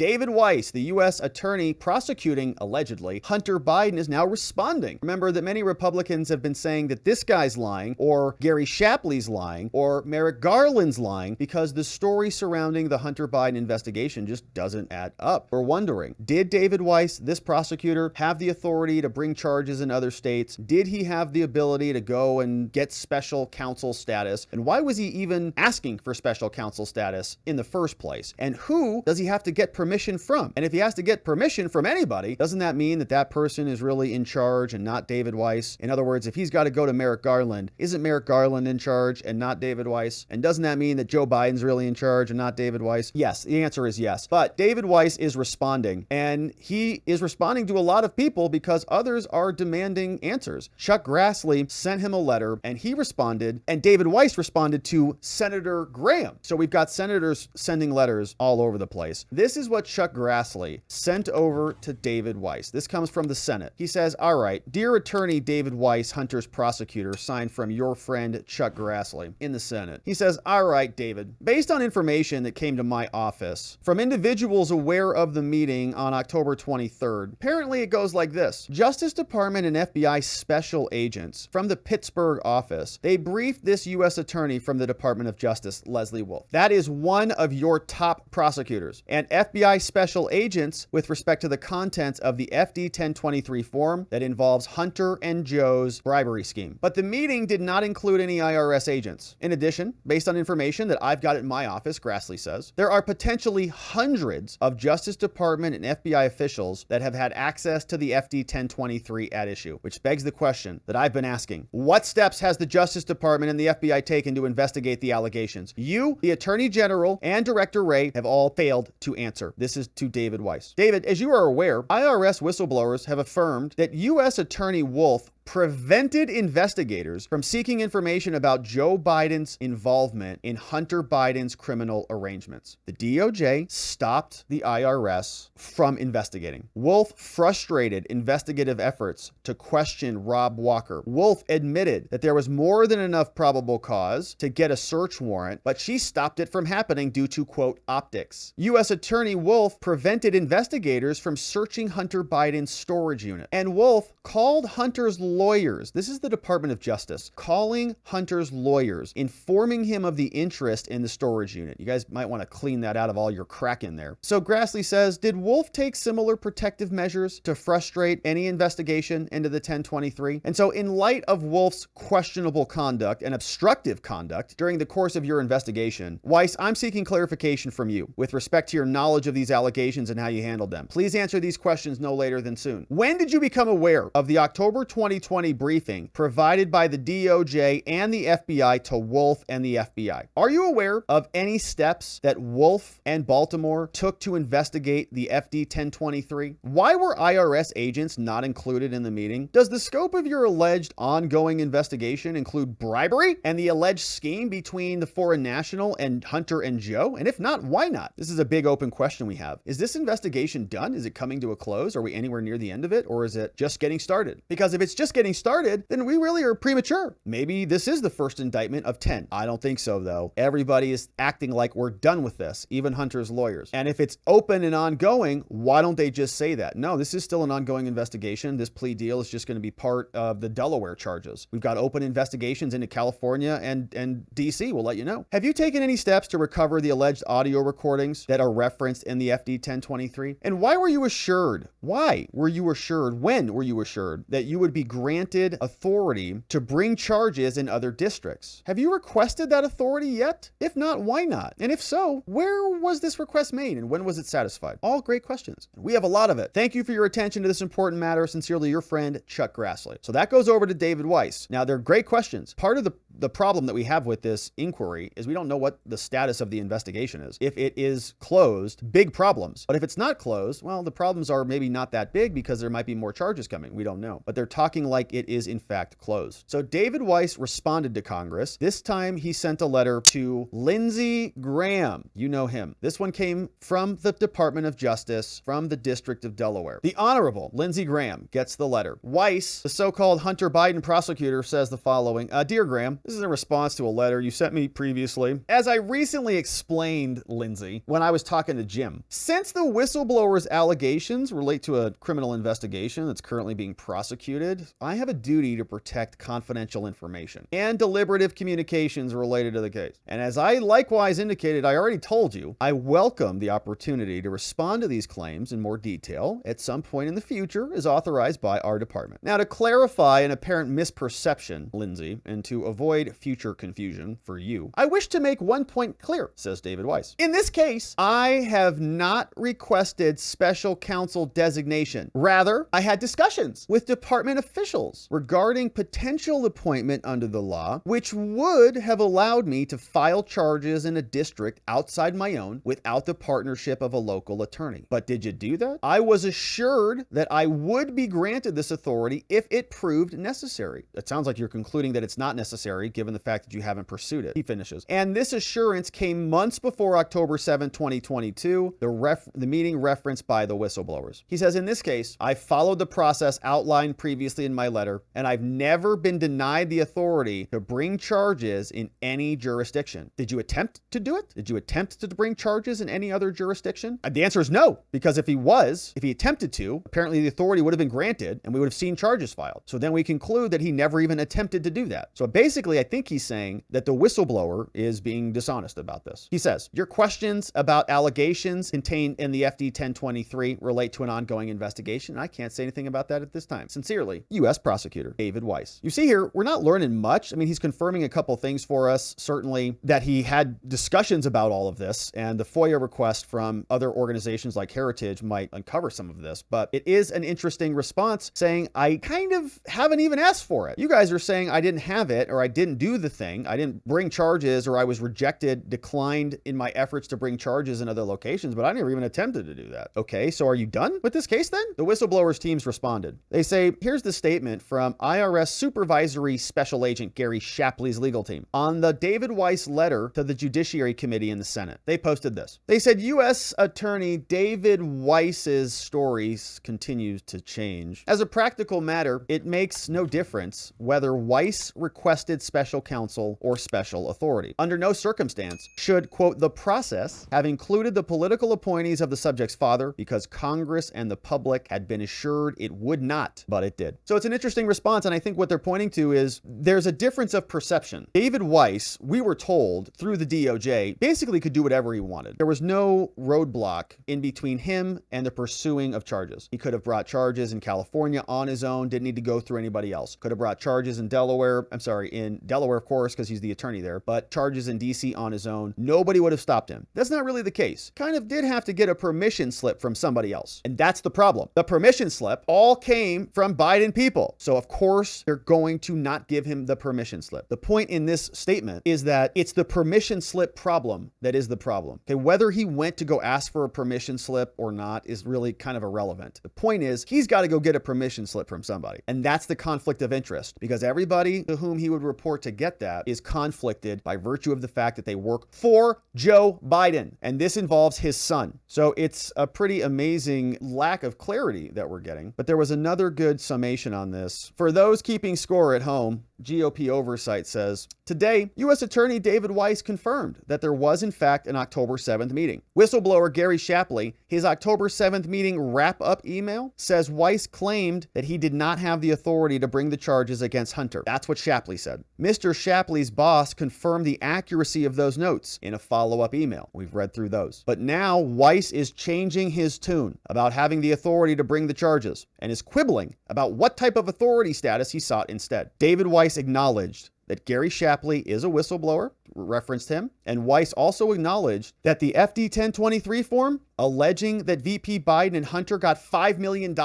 David Weiss, the U.S. attorney prosecuting, allegedly, Hunter Biden, is now responding. Remember that many Republicans have been saying that this guy's lying, or Gary Shapley's lying, or Merrick Garland's lying, because the story surrounding the Hunter Biden investigation just doesn't add up. We're wondering, did David Weiss, this prosecutor, have the authority to bring charges in other states? Did he have the ability to go and get special counsel status? And why was he even asking for special counsel status in the first place? And who does he have to get permission from? And if he has to get permission from anybody, doesn't that mean that that person is really in charge and not David Weiss? In other words, if he's got to go to Merrick Garland, isn't Merrick Garland in charge and not David Weiss? And doesn't that mean that Joe Biden's really in charge and not David Weiss? Yes, the answer is yes. But David Weiss is responding, and he is responding to a lot of people because others are demanding answers. Chuck Grassley sent him a letter, and he responded, and David Weiss responded to Senator Graham. So we've got senators sending letters all over the place. This is what Chuck Grassley sent over to David Weiss. This comes from the Senate. He says, all right, dear attorney David Weiss, Hunter's prosecutor, signed from your friend Chuck Grassley in the Senate. He says, all right, David, based on information that came to my office from individuals aware of the meeting on October 23rd, apparently it goes like this. Justice Department and FBI special agents from the Pittsburgh office, they briefed this U.S. attorney from the Department of Justice, Leslie Wolf. That is one of your top prosecutors. And FBI special agents with respect to the contents of the FD 1023 form that involves Hunter and Joe's bribery scheme. But the meeting did not include any IRS agents. In addition, based on information that I've got in my office, Grassley says, there are potentially hundreds of Justice Department and FBI officials that have had access to the FD 1023 at issue, which begs the question that I've been asking. What steps has the Justice Department and the FBI taken to investigate the allegations? You, the Attorney General, and Director Wray have all failed to answer. This is to David Weiss. David, as you are aware, IRS whistleblowers have affirmed that U.S. Attorney Wolf prevented investigators from seeking information about Joe Biden's involvement in Hunter Biden's criminal arrangements. The DOJ stopped the IRS from investigating. Wolf frustrated investigative efforts to question Rob Walker. Wolf admitted that there was more than enough probable cause to get a search warrant, but she stopped it from happening due to, quote, optics. U.S. Attorney Wolf prevented investigators from searching Hunter Biden's storage unit. And Wolf called Hunter's lawyers, this is the Department of Justice, calling Hunter's lawyers, informing him of the interest in the storage unit. You guys might want to clean that out of all your crack in there. So Grassley says, did Wolf take similar protective measures to frustrate any investigation into the 1023? And so in light of Wolf's questionable conduct and obstructive conduct during the course of your investigation, Weiss, I'm seeking clarification from you with respect to your knowledge of these allegations and how you handled them. Please answer these questions no later than soon. When did you become aware of the October 2020 briefing provided by the DOJ and the FBI to Wolf and the FBI? Are you aware of any steps that Wolf and Baltimore took to investigate the FD 1023? Why were IRS agents not included in the meeting? Does the scope of your alleged ongoing investigation include bribery and the alleged scheme between the foreign national and Hunter and Joe? And if not, why not? This is a big open question we have. Is this investigation done? Is it coming to a close? Are we anywhere near the end of it? Or is it just getting started? Because if it's just getting started, then we really are premature. Maybe this is the first indictment of 10. I don't think so, though. Everybody is acting like we're done with this, even Hunter's lawyers. And if it's open and ongoing, why don't they just say that? No, this is still an ongoing investigation. This plea deal is just going to be part of the Delaware charges. We've got open investigations into California and DC. We'll let you know. Have you taken any steps to recover the alleged audio recordings that are referenced in the FD 1023? And why were you assured? Why were you assured? When were you assured that you would be granted authority to bring charges in other districts? Have you requested that authority yet? If not, why not? And if so, where was this request made and when was it satisfied? All great questions. We have a lot of it. Thank you for your attention to this important matter. Sincerely, your friend, Chuck Grassley. So that goes over to David Weiss. Now, they're great questions. Part of the problem that we have with this inquiry is we don't know what the status of the investigation is. If it is closed, big problems. But if it's not closed, well, the problems are maybe not that big because there might be more charges coming. We don't know. But they're talking like it is in fact closed. So David Weiss responded to Congress. This time he sent a letter to Lindsey Graham. You know him. This one came from the Department of Justice from the District of Delaware. The Honorable Lindsey Graham gets the letter. Weiss, the so-called Hunter Biden prosecutor, says the following: Dear Graham, this is in response to a letter you sent me previously. As I recently explained, Lindsey, when I was talking to Jim, since the whistleblowers' allegations relate to a criminal investigation that's currently being prosecuted, I have a duty to protect confidential information and deliberative communications related to the case. And as I likewise indicated, I already told you, I welcome the opportunity to respond to these claims in more detail at some point in the future as authorized by our department. Now, to clarify an apparent misperception, Lindsey, and to avoid future confusion for you, I wish to make one point clear, says David Weiss. In this case, I have not requested special counsel designation. Rather, I had discussions with department officials regarding potential appointment under the law, which would have allowed me to file charges in a district outside my own without the partnership of a local attorney. But did you do that? I was assured that I would be granted this authority if it proved necessary. It sounds like you're concluding that it's not necessary given the fact that you haven't pursued it. He finishes. And this assurance came months before October 7, 2022, the meeting referenced by the whistleblowers. He says, in this case, I followed the process outlined previously in my letter, and I've never been denied the authority to bring charges in any jurisdiction. Did you attempt to do it? Did you attempt to bring charges in any other jurisdiction? The answer is no, because if he attempted to, apparently the authority would have been granted and we would have seen charges filed. So then we conclude that he never even attempted to do that. So basically, I think he's saying that the whistleblower is being dishonest about this. He says, your questions about allegations contained in the FD 1023 relate to an ongoing investigation. I can't say anything about that at this time. Sincerely, U.S. Prosecutor David Weiss. You see here, we're not learning much. I mean, he's confirming a couple things for us. Certainly that he had discussions about all of this, and the FOIA request from other organizations like Heritage might uncover some of this, but it is an interesting response saying, I kind of haven't even asked for it. You guys are saying I didn't have it, or I didn't do the thing. I didn't bring charges, or I was rejected, declined in my efforts to bring charges in other locations, but I never even attempted to do that. Okay, so are you done with this case then? The whistleblowers teams responded. They say, here's the statement from IRS Supervisory Special Agent Gary Shapley's legal team on the David Weiss letter to the Judiciary Committee in the Senate. They posted this. They said, U.S. Attorney David Weiss's stories continues to change. As a practical matter, it makes no difference whether Weiss requested special counsel or special authority. Under no circumstance should, quote, the process have included the political appointees of the subject's father because Congress and the public had been assured it would not, but it did. So it's an interesting response, and I think what they're pointing to is there's a difference of perception. David Weiss, we were told through the DOJ, basically could do whatever he wanted. There was no roadblock in between him and the pursuing of charges. He could have brought charges in California on his own, didn't need to go through anybody else. Could have brought charges in Delaware, in Delaware, of course, because he's the attorney there, but charges in DC on his own. Nobody would have stopped him. That's not really the case. Kind of did have to get a permission slip from somebody else. And that's the problem. The permission slip all came from Biden people. So of course, they're going to not give him the permission slip. The point in this statement is that it's the permission slip problem that is the problem. Okay, whether he went to go ask for a permission slip or not is really kind of irrelevant. The point is, he's got to go get a permission slip from somebody. And that's the conflict of interest, because everybody to whom he would report to get that is conflicted by virtue of the fact that they work for Joe Biden. And this involves his son. So it's a pretty amazing lack of clarity that we're getting. But there was another good summation on this. For those keeping score at home, GOP Oversight says, today, U.S. Attorney David Weiss confirmed that there was, in fact, an October 7th meeting. Whistleblower Gary Shapley, his October 7th meeting wrap-up email says Weiss claimed that he did not have the authority to bring the charges against Hunter. That's what Shapley said. Mr. Shapley's boss confirmed the accuracy of those notes in a follow-up email. We've read through those. But now Weiss is changing his tune about having the authority to bring the charges and is quibbling about what type of authority status he sought instead. David Weiss acknowledged that Gary Shapley is a whistleblower, referenced him, and Weiss also acknowledged that the FD 1023 form alleging that VP Biden and Hunter got $5 million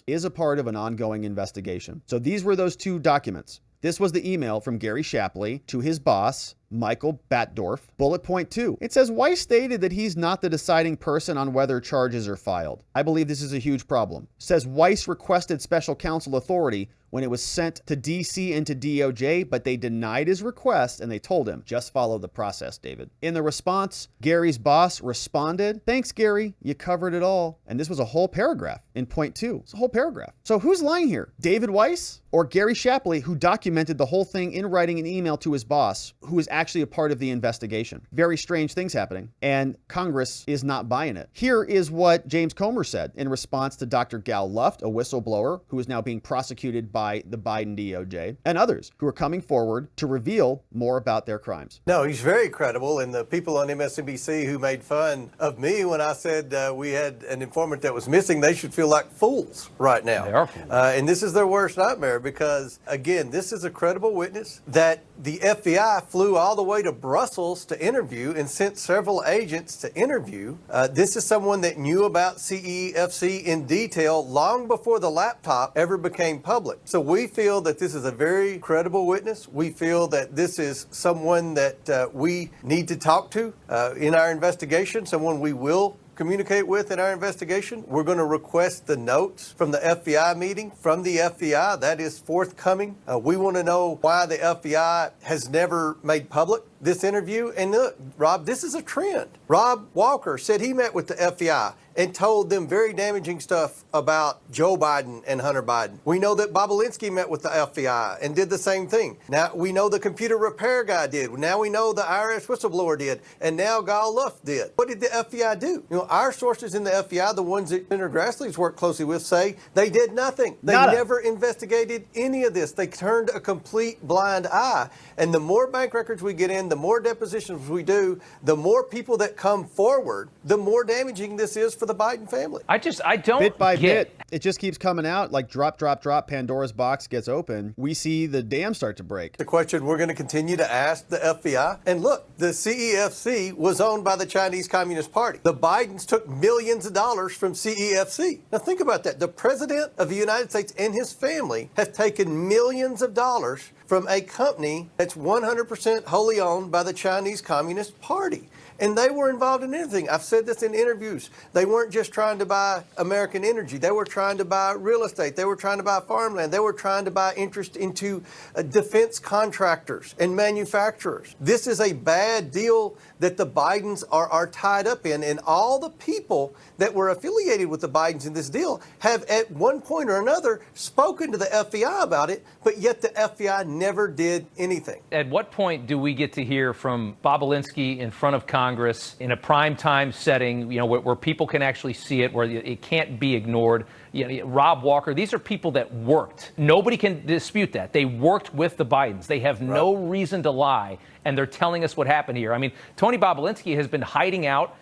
is a part of an ongoing investigation. So these were those two documents. This was the email from Gary Shapley to his boss, Michael Batdorf. Bullet point 2. It says Weiss stated that he's not the deciding person on whether charges are filed. I believe this is a huge problem. It says Weiss requested special counsel authority when it was sent to DC and to DOJ, but they denied his request and they told him, just follow the process, David. In the response, Gary's boss responded, thanks, Gary, you covered it all. And this was a whole paragraph in point 2. It's a whole paragraph. So who's lying here? David Weiss or Gary Shapley, who documented the whole thing in writing an email to his boss, who is actually a part of the investigation? Very strange things happening, and Congress is not buying it. Here is what James Comer said in response to Dr. Gal Luft, a whistleblower who is now being prosecuted by the Biden DOJ, and others who are coming forward to reveal more about their crimes. No, he's very credible, and the people on MSNBC who made fun of me when I said we had an informant that was missing, they should feel like fools right now. They are fools. And this is their worst nightmare because, again, this is a credible witness that the FBI flew all the way to Brussels to interview and sent several agents to interview. This is someone that knew about CEFC in detail long before the laptop ever became public. So we feel that this is a very credible witness. We feel that this is someone that we need to talk to in our investigation, someone we will communicate with in our investigation. We're going to request the notes from the FBI meeting from the FBI. That is forthcoming. We want to know why the FBI has never made public this interview. And look, Rob, this is a trend. Rob Walker said he met with the FBI and told them very damaging stuff about Joe Biden and Hunter Biden. We know that Bobulinski met with the FBI and did the same thing. Now we know the computer repair guy did. Now we know the IRS whistleblower did. And now Gal Luft did. What did the FBI do? You know, our sources in the FBI, the ones that Senator Grassley's worked closely with, say they did nothing. They never investigated any of this. They turned a complete blind eye. And the more bank records we get in, the more depositions we do, the more people that come forward, the more damaging this is for the Biden family. I don't bit by get bit, it just keeps coming out like drop, drop, drop. Pandora's box gets open. We see the dam start to break. The question we're going to continue to ask the FBI. And look, the CEFC was owned by the Chinese Communist Party. The Bidens took millions of dollars from CEFC. Now think about that. The President of the United States and his family have taken millions of dollars from a company that's 100% wholly owned by the Chinese Communist Party. And they were involved in anything. I've said this in interviews. They weren't just trying to buy American energy. They were trying to buy real estate. They were trying to buy farmland. They were trying to buy interest into defense contractors and manufacturers. This is a bad deal that the Bidens are tied up in. And all the people that were affiliated with the Bidens in this deal have at one point or another spoken to the FBI about it, but yet the FBI never did anything. At what point do we get to hear from Bobulinski in front of Congress in a prime time setting, you know, where people can actually see it, where it can't be ignored? You know, Rob Walker, these are people that worked. Nobody can dispute that. They worked with the Bidens. They have no reason to lie, and they're telling us what happened here. I mean, Tony Bobulinski has been hiding out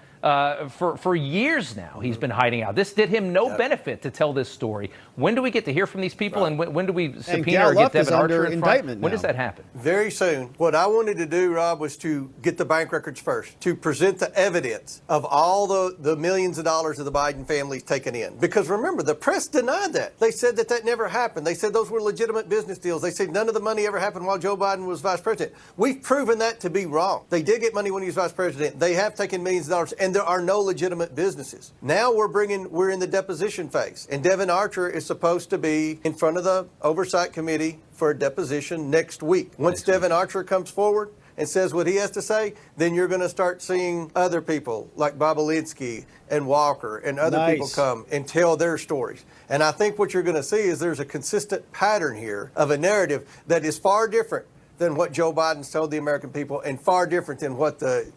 for years now. He's been hiding out. This did him no benefit to tell this story. When do we get to hear from these people, and when do we subpoena or get Devin Archer in front? When does that happen? Very soon. What I wanted to do, Rob, was to get the bank records first, to present the evidence of all the millions of dollars of the Biden family's taken in. Because remember, the press denied that. They said that never happened. They said those were legitimate business deals. They said none of the money ever happened while Joe Biden was vice president. We've proven that to be wrong. They did get money when he was vice president. They have taken millions of dollars, and there are no legitimate businesses. Now we're in the deposition phase, and Devin Archer is supposed to be in front of the Oversight Committee for a deposition next week. Once Devin Archer comes forward and says what he has to say, then you're going to start seeing other people like Bobulinski and Walker and other people come and tell their stories. And I think what you're going to see is there's a consistent pattern here of a narrative that is far different than what Joe Biden's told the American people, and far different than what the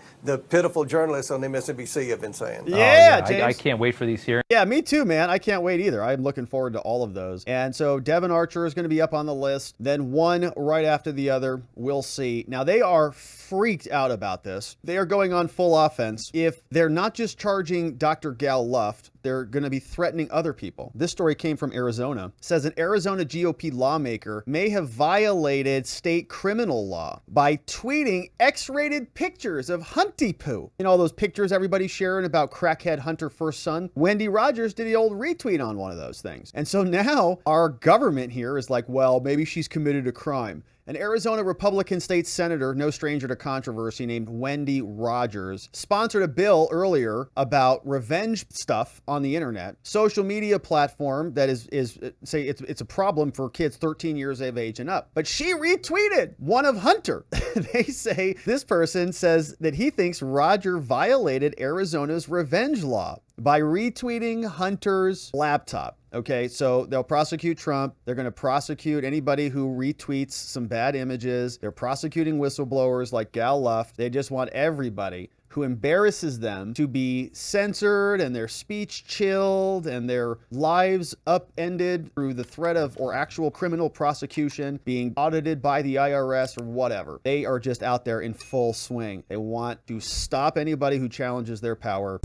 pitiful journalists on MSNBC have been saying. Yeah, James. I can't wait for these hearings. Yeah, me too, man. I can't wait either. I'm looking forward to all of those. And so Devin Archer is going to be up on the list, then one right after the other. We'll see. Now, they are freaked out about this. They are going on full offense. If they're not just charging Dr. Gal Luft, they're going to be threatening other people. This story came from Arizona. It says an Arizona GOP lawmaker may have violated state criminal law by tweeting X-rated pictures of Hunty Poo. You know, all those pictures everybody's sharing about crackhead Hunter first son? Wendy Rogers did the old retweet on one of those things. And so now our government here is like, well, maybe she's committed a crime. An Arizona Republican state senator, no stranger to controversy, named Wendy Rogers, sponsored a bill earlier about revenge stuff on the internet. Social media platform that is say it's a problem for kids 13 years of age and up. But she retweeted one of Hunter. They say this person says that he thinks Roger violated Arizona's revenge law by retweeting Hunter's laptop. Okay, so they'll prosecute Trump. They're going to prosecute anybody who retweets some bad images. They're prosecuting whistleblowers like Gal Luft. They just want everybody who embarrasses them to be censored and their speech chilled and their lives upended through the threat of or actual criminal prosecution, being audited by the IRS or whatever. They are just out there in full swing. They want to stop anybody who challenges their power.